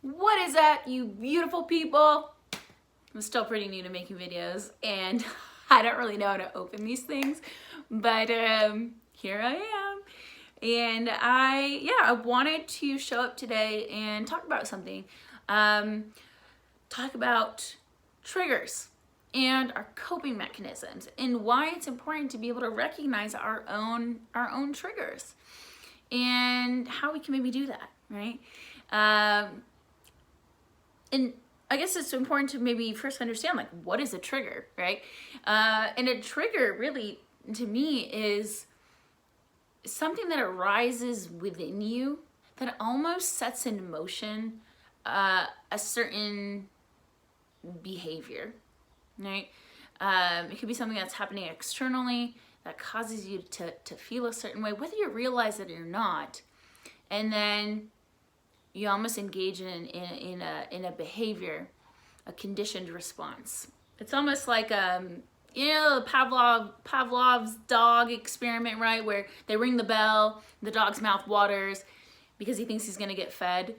What is up, you beautiful people? I'm still pretty new to making videos and I don't really know how to open these things, but here I am. And I wanted to show up today and talk about something. Talk about triggers and our coping mechanisms and why it's important to be able to recognize our own triggers and how we can maybe do that, right? And I guess it's important to maybe first understand, like, what is a trigger, right? And a trigger really, to me, is something that arises within you that almost sets in motion a certain behavior, right? It could be something that's happening externally that causes you to feel a certain way, whether you realize it or not. And then you almost engage in a behavior, a conditioned response. It's almost like Pavlov's dog experiment, right? Where they ring the bell, the dog's mouth waters because he thinks he's gonna get fed.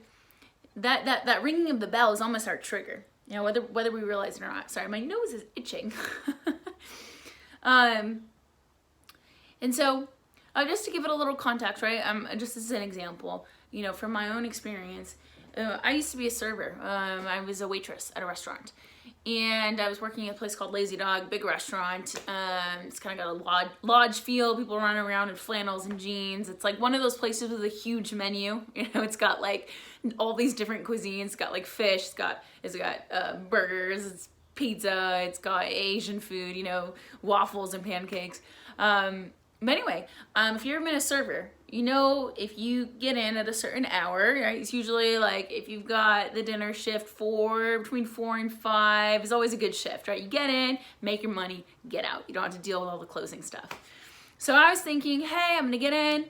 That ringing of the bell is almost our trigger, you know, whether we realize it or not. Sorry, my nose is itching. And so, just to give it a little context, right? Just as an example, you know, from my own experience, I used to be a server. I was a waitress at a restaurant, and I was working at a place called Lazy Dog, big restaurant. It's kind of got a lodge feel. People running around in flannels and jeans. It's like one of those places with a huge menu. You know, it's got like all these different cuisines. It's got like fish. It's got burgers. It's pizza. It's got Asian food. You know, waffles and pancakes. But anyway, if you've ever been a server, you know, if you get in at a certain hour, right, it's usually like if you've got the dinner shift between 4 and 5, it's always a good shift, right? You get in, make your money, get out. You don't have to deal with all the closing stuff. So I was thinking, hey, I'm gonna get in,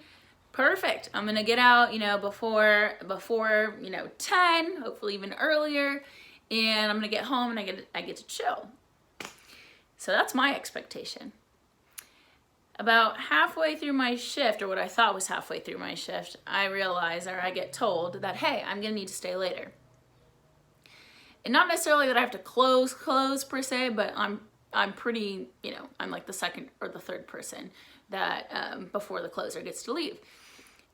perfect. I'm gonna get out, you know, before 10, hopefully even earlier, and I'm gonna get home and I get to chill. So that's my expectation. About halfway through my shift, or what I thought was halfway through my shift, I realize, or I get told that, hey, I'm gonna need to stay later. And not necessarily that I have to close per se, but I'm pretty, you know, I'm like the second or the third person that before the closer gets to leave.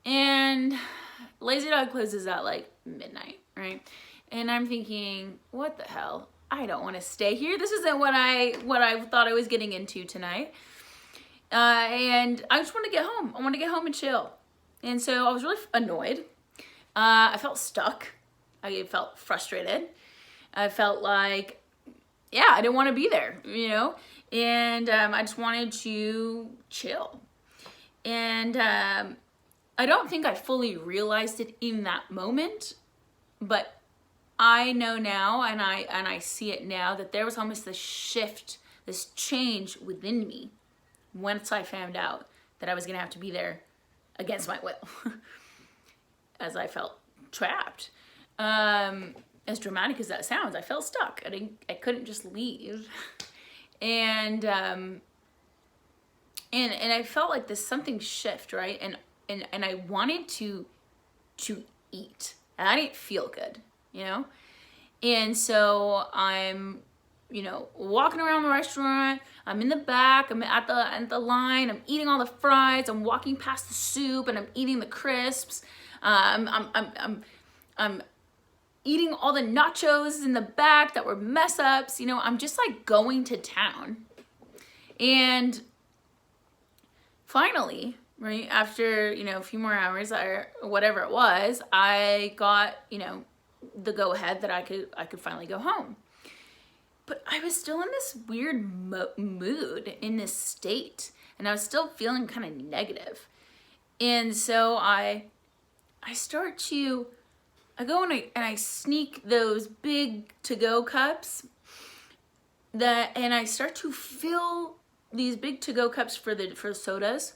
And Lazy Dog closes at like midnight, right? And I'm thinking, what the hell? I don't want to stay here. This isn't what I thought I was getting into tonight. And I just want to get home. I want to get home and chill. And so I was really annoyed. I felt stuck. I felt frustrated. I felt like, yeah, I didn't want to be there, you know? And I just wanted to chill. And I don't think I fully realized it in that moment, but I know now, and I see it now, that there was almost this shift, this change within me once I found out that I was gonna have to be there against my will, as I felt trapped. As dramatic as that sounds, I felt stuck. I couldn't just leave, and I felt like this something shift, right? And I wanted to eat, and I didn't feel good, you know. And so I'm, you know, walking around the restaurant. I'm in the back. I'm at the line. I'm eating all the fries. I'm walking past the soup, and I'm eating the crisps. I'm eating all the nachos in the back that were mess ups. You know, I'm just like going to town. And finally, right after, you know, a few more hours or whatever it was, I got, you know, the go ahead that I could finally go home. But I was still in this weird mood, in this state, and I was still feeling kind of negative. And so I go and I sneak those big to-go cups and I start to fill these big to-go cups for sodas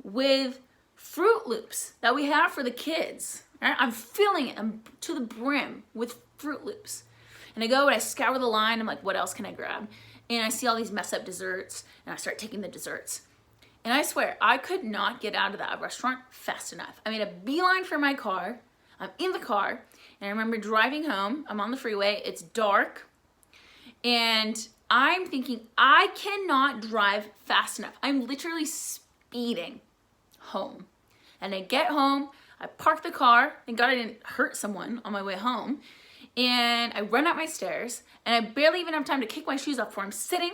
with Fruit Loops that we have for the kids. Right? I'm filling it to the brim with Fruit Loops. And I go and I scour the line. I'm like, what else can I grab? And I see all these mess up desserts, and I start taking the desserts. And I swear, I could not get out of that restaurant fast enough. I made a beeline for my car. I'm in the car, and I remember driving home. I'm on the freeway. It's dark, and I'm thinking, I cannot drive fast enough. I'm literally speeding home. And I get home, I park the car, thank God I didn't hurt someone on my way home, and I run up my stairs, and I barely even have time to kick my shoes off before I'm sitting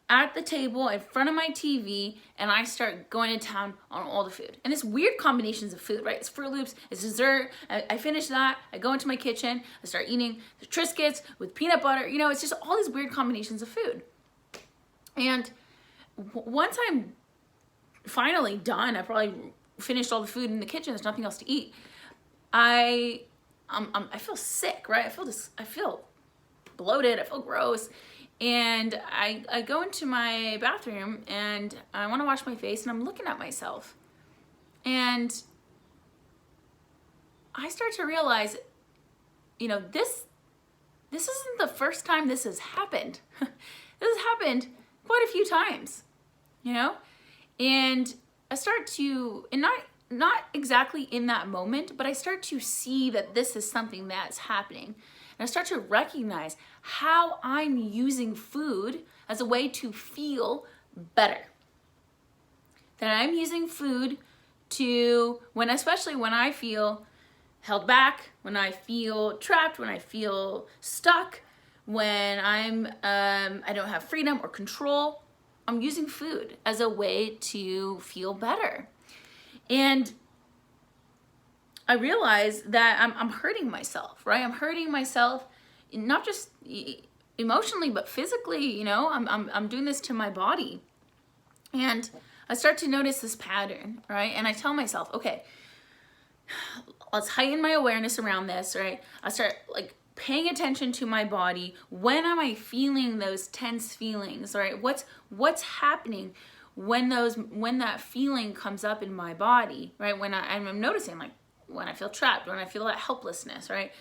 at the table in front of my TV, and I start going to town on all the food. And it's weird combinations of food, right? It's Fruit Loops, it's dessert. I finish that, I go into my kitchen, I start eating the Triscuits with peanut butter. You know, it's just all these weird combinations of food. And once I'm finally done, I probably finished all the food in the kitchen, there's nothing else to eat, I feel sick, right? I feel bloated, I feel gross. And I go into my bathroom and I want to wash my face, and I'm looking at myself. And I start to realize, you know, this isn't the first time this has happened. This has happened quite a few times, you know? And I start to, and not exactly in that moment, but I start to see that this is something that's happening. And I start to recognize how I'm using food as a way to feel better. That I'm using food to, especially when I feel held back, when I feel trapped, when I feel stuck, when I don't have freedom or control, I'm using food as a way to feel better. And I realize that I'm hurting myself, right? I'm hurting myself, not just emotionally, but physically, you know, I'm doing this to my body. And I start to notice this pattern, right? And I tell myself, okay, let's heighten my awareness around this, right? I start like paying attention to my body. When am I feeling those tense feelings, right? What's happening when that feeling comes up in my body, right? When I'm noticing, like, when I feel trapped, when I feel that helplessness, right?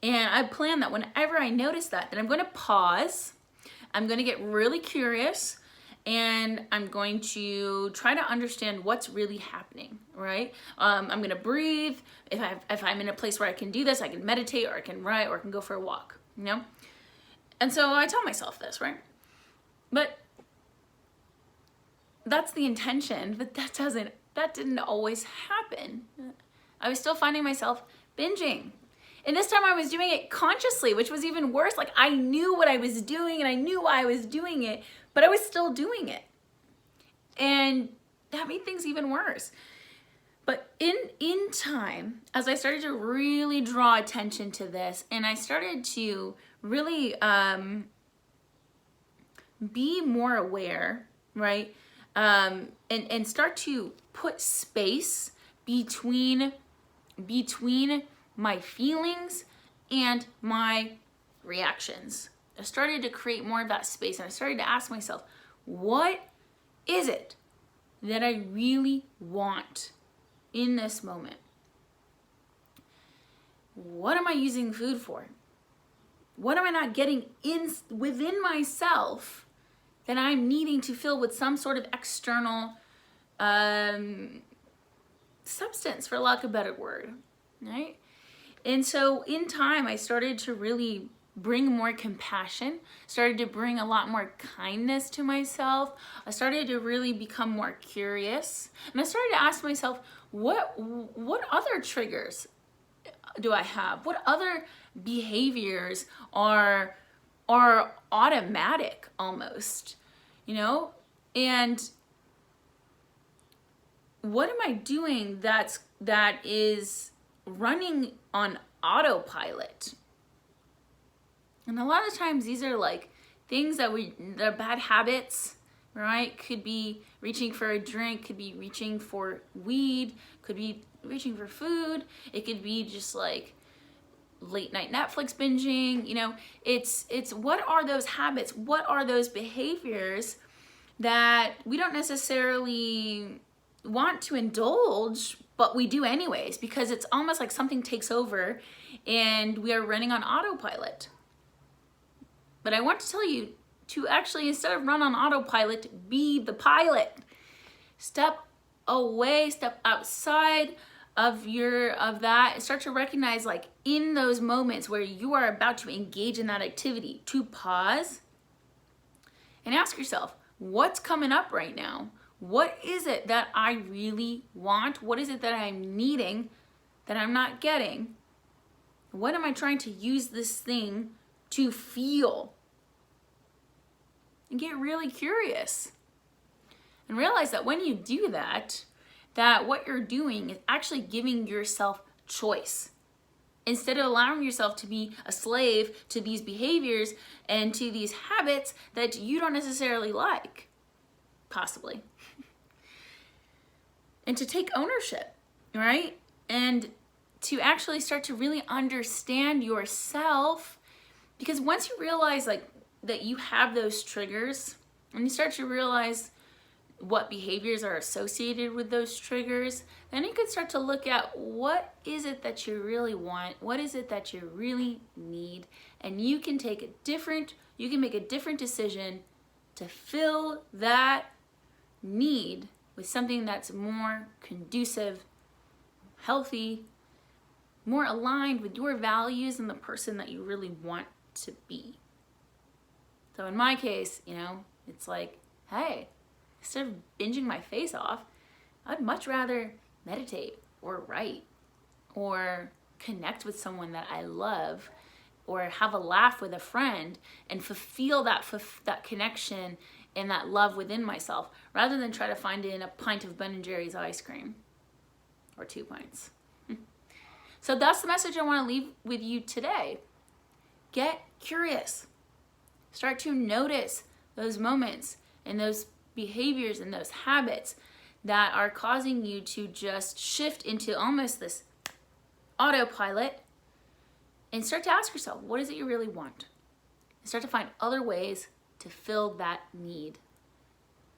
And I plan that whenever I notice that I'm going to pause, I'm going to get really curious, and I'm going to try to understand what's really happening, right? I'm going to breathe. If I'm in a place where I can do this, I can meditate, or I can write, or I can go for a walk, you know? And so I tell myself this, right? But that's the intention, but that didn't always happen. I was still finding myself binging. And this time I was doing it consciously, which was even worse. Like, I knew what I was doing and I knew why I was doing it, but I was still doing it. And that made things even worse. But in time, as I started to really draw attention to this, and I started to really be more aware, right? And start to put space between my feelings and my reactions. I started to create more of that space, and I started to ask myself, what is it that I really want in this moment? What am I using food for? What am I not getting within myself that I'm needing to fill with some sort of external substance, for lack of a better word, right? And so in time, I started to really bring more compassion, started to bring a lot more kindness to myself. I started to really become more curious, and I started to ask myself, what other triggers do I have? What other behaviors are automatic almost, you know? And what am I doing that is running on autopilot? And a lot of times these are like things they're bad habits, right? Could be reaching for a drink, could be reaching for weed, could be reaching for food. It could be just like late night Netflix binging, you know. It's what are those habits? What are those behaviors that we don't necessarily want to indulge, but we do anyways, because it's almost like something takes over and we are running on autopilot. But I want to tell you to actually, instead of run on autopilot, be the pilot. Step away, step outside of that, start to recognize, like, in those moments where you are about to engage in that activity, to pause and ask yourself, what's coming up right now? What is it that I really want? What is it that I'm needing that I'm not getting? What am I trying to use this thing to feel? And get really curious. And realize that when you do that, that what you're doing is actually giving yourself choice. Instead of allowing yourself to be a slave to these behaviors and to these habits that you don't necessarily like, possibly. And to take ownership, right? And to actually start to really understand yourself. Because once you realize, like, that you have those triggers, and you start to realize what behaviors are associated with those triggers, then you can start to look at what is it that you really want, what is it that you really need, and you can make a different decision to fill that need with something that's more conducive, healthy, more aligned with your values and the person that you really want to be. So in my case, it's like, hey, instead of binging my face off, I'd much rather meditate or write or connect with someone that I love or have a laugh with a friend and feel that connection and that love within myself, rather than try to find it in a pint of Ben & Jerry's ice cream or 2 pints. So that's the message I want to leave with you today. Get curious. Start to notice those moments and those behaviors and those habits that are causing you to just shift into almost this autopilot, and start to ask yourself, what is it you really want? And start to find other ways to fill that need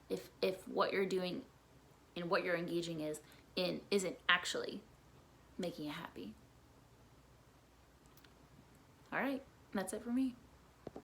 if what you're doing and what you're engaging isn't actually making you happy. All right, that's it for me.